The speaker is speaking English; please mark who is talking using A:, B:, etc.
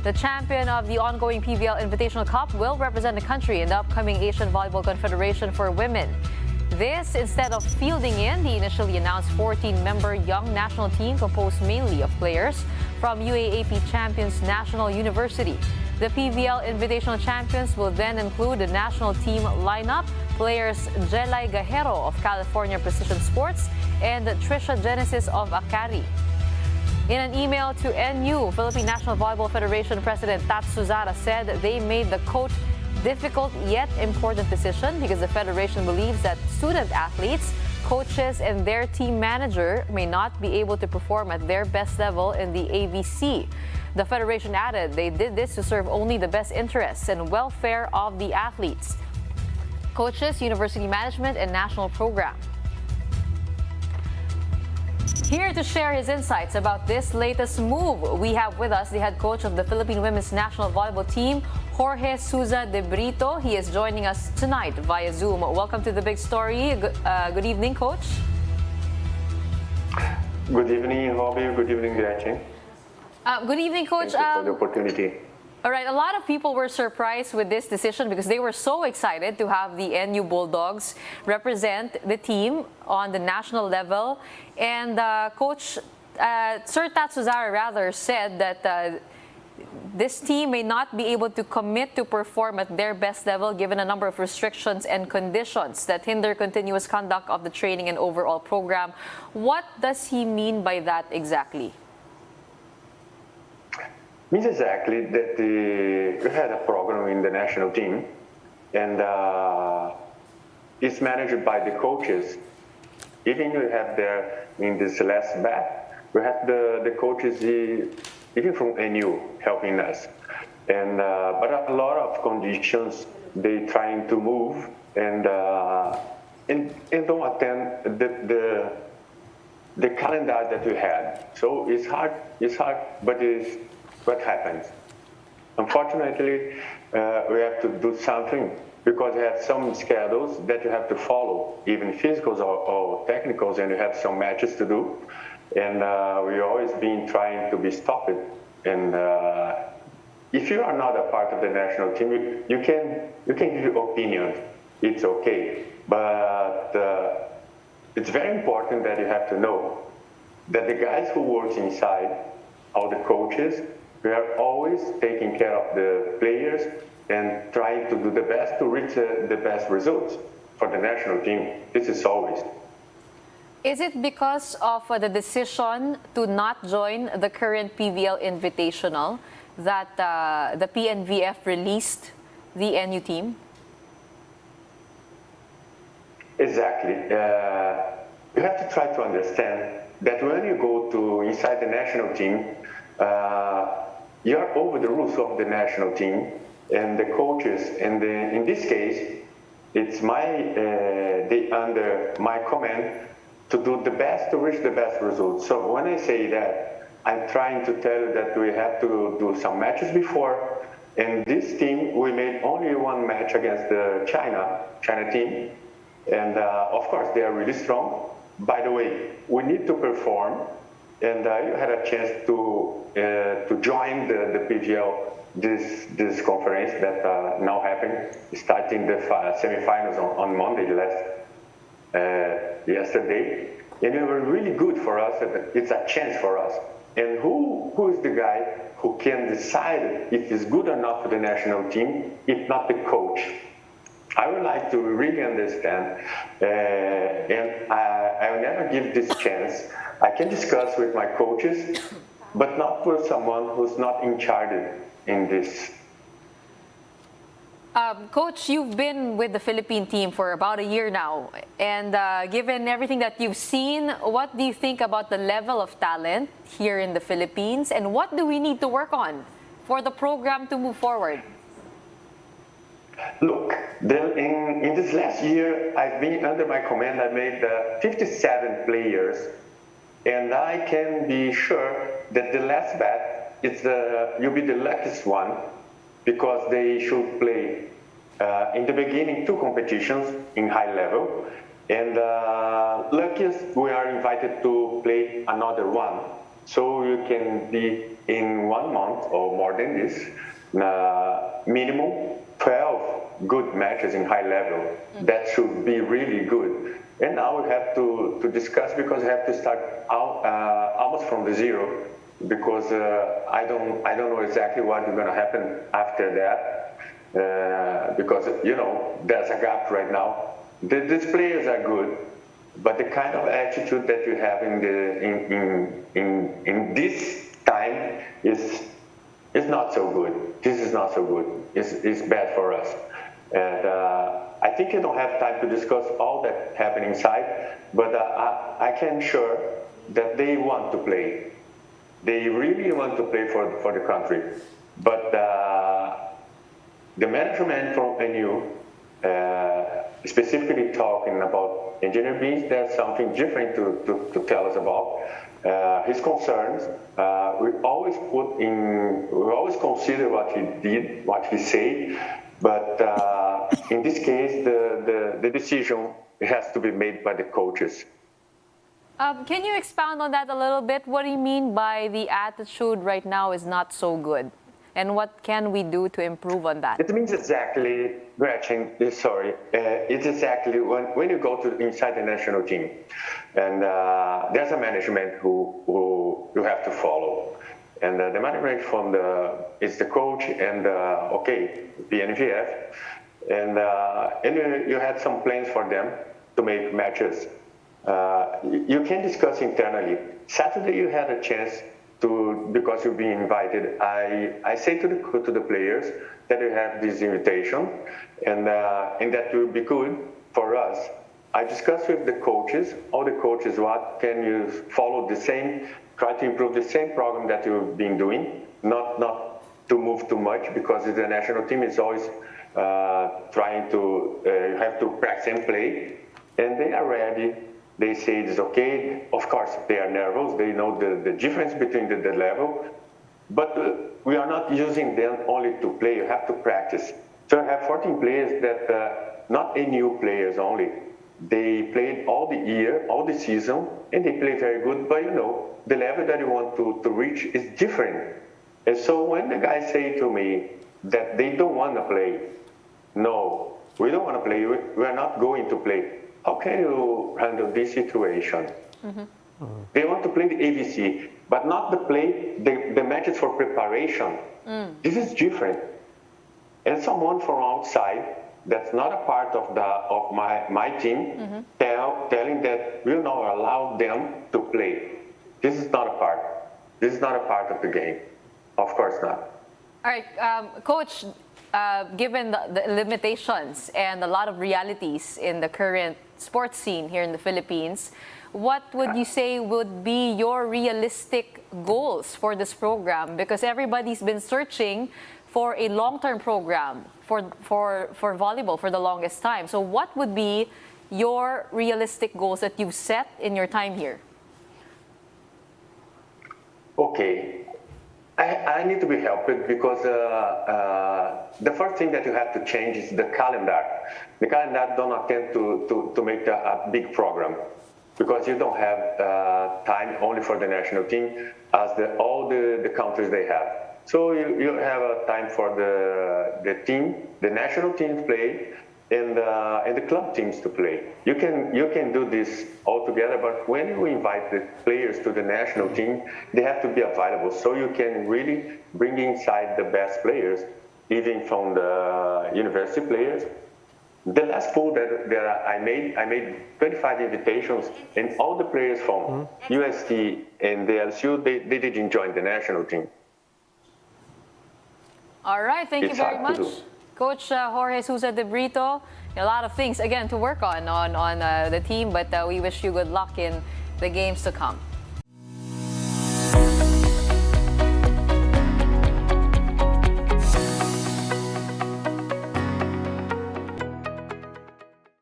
A: The champion of the ongoing PVL Invitational Cup will represent the country in the upcoming Asian Volleyball Confederation for Women. This instead of fielding in the initially announced 14-member young national team composed mainly of players from UAAP champions National University. The PVL Invitational champions will then include the national team lineup, players Jelay Gajero of California Precision Sports and Trisha Genesis of Akari. In an email to NU, Philippine National Volleyball Federation President Souza said they made the, quote, difficult yet important decision because the federation believes that student athletes, coaches, and their team manager may not be able to perform at their best level in the AVC. The federation added they did this to serve only the best interests and welfare of the athletes, coaches, university management, and national program. Here to share his insights about this latest move, we have with us the head coach of the Philippine Women's National Volleyball Team, Jorge Souza de Brito. He is joining us tonight via Zoom. Welcome to The Big Story. Good evening, Coach.
B: Good evening, Hobby. Good evening, Gretchen.
A: Good evening, Coach.
B: Thank you for the opportunity.
A: All right, a lot of people were surprised with this decision because they were so excited to have the NU Bulldogs represent the team on the national level. And Coach, Sir Tatsuzara rather said that this team may not be able to commit to perform at their best level given a number of restrictions and conditions that hinder continuous conduct of the training and overall program. What does he mean by that exactly?
B: Means exactly that we had a program in the national team, and it's managed by the coaches. Even we have there in this last batch, we have the coaches even from NU helping us, and but a lot of conditions they trying to move and don't attend the calendar that we had. So it's hard, but it's what happens. Unfortunately, we have to do something because we have some schedules that you have to follow, even physicals or technicals, and you have some matches to do. And we always been trying to be stopped. And if you are not a part of the national team, you can give your opinion. It's okay, but it's very important that you have to know that the guys who work inside, all the coaches, we are always taking care of the players and trying to do the best to reach the best results for the national team. This is always.
A: Is it because of the decision to not join the current PVL Invitational that the PNVF released the NU team?
B: Exactly. You have to try to understand that when you go to inside the national team, you are over the rules of the national team and the coaches, and in this case, it's they under my command to do the best to reach the best results. So when I say that, I'm trying to tell you that we have to do some matches before, and this team, we made only one match against the China team, and of course, they are really strong. By the way, we need to perform, and you had a chance to join the PVL this conference that now happened, starting the semifinals on Monday yesterday, and it was really good for us. It's a chance for us. And who is the guy who can decide if it's good or not for the national team, if not the coach? I would like to really understand, and I will never give this chance. I can discuss with my coaches, but not with someone who's not in charge in this.
A: Coach, you've been with the Philippine team for about a year now, and given everything that you've seen, what do you think about the level of talent here in the Philippines, and what do we need to work on for the program to move forward?
B: Look, in this last year, I've been under my command. I made 57 players, and I can be sure that the last batch you'll be the luckiest one, because they should play in the beginning 2 competitions in high level, and luckiest we are invited to play another one So you can be in 1 month or more than this, minimum 12 good matches in high level. That should be really good. And now we have to discuss, because we have to start out, almost from the zero, because I don't know exactly what is going to happen after that, because there's a gap right now. These players are good, but the kind of attitude that you have in this time is not so good. This is not so good. It's bad for us. And I think you don't have time to discuss all that happening inside, but I can assure that they want to play. They really want to play for the country. But the management from NU, specifically talking about Engineer Beans, there's something different to tell us about. His concerns, we always consider what he did, what he said, but in this case, the decision has to be made by the coaches.
A: Can you expound on that a little bit? What do you mean by the attitude right now is not so good? And what can we do to improve on that?
B: It means exactly, Gretchen, sorry, it's exactly when you go to inside the national team, and there's a management who you have to follow. And the management is the coach and, the NVF. And you had some plans for them to make matches. You can discuss internally. Saturday you had a chance because you've been invited. I say to the players that you have this invitation, and that will be good for us. I discussed with the coaches, all the coaches, what can you follow the same, try to improve the same program that you've been doing, not to move too much, because the national team is always trying to have to practice and play, and they are ready. They say it's okay. Of course, they are nervous. They know the difference between the level. But we are not using them only to play. You have to practice. So I have 14 players that, not NU players only. They played all the year, all the season, and they play very good. But the level that you want to reach is different. And so when the guys say to me that they don't want to play, no, we don't want to play. We are not going to play. How can you handle this situation? Mm-hmm. They want to play the AVC, but not the matches for preparation. This is different. And someone from outside that's not a part of my team telling that we'll not allow them to play. This is not a part. This is not a part of the game. Of course not.
A: All right, Coach, given the limitations and a lot of realities in the current sports scene here in the Philippines, what would you say would be your realistic goals for this program? Because everybody's been searching for a long-term program for volleyball for the longest time. So what would be your realistic goals that you've set in your time here?
B: Okay. I need to be helped because the first thing that you have to change is the calendar. The calendar don't attempt to make a big program, because you don't have time only for the national team as all the countries they have. So you have a time for the team, the national team to play, and the club teams to play. You can do this all together, but when you invite the players to the national team, they have to be available, so you can really bring inside the best players, even from the university players. The last pool that I made 25 invitations, and all the players from UST and the LSU, they didn't join the national team.
A: All right, thank you very much. Coach Jorge Souza de Brito, a lot of things, again, to work on the team, but we wish you good luck in the games to come.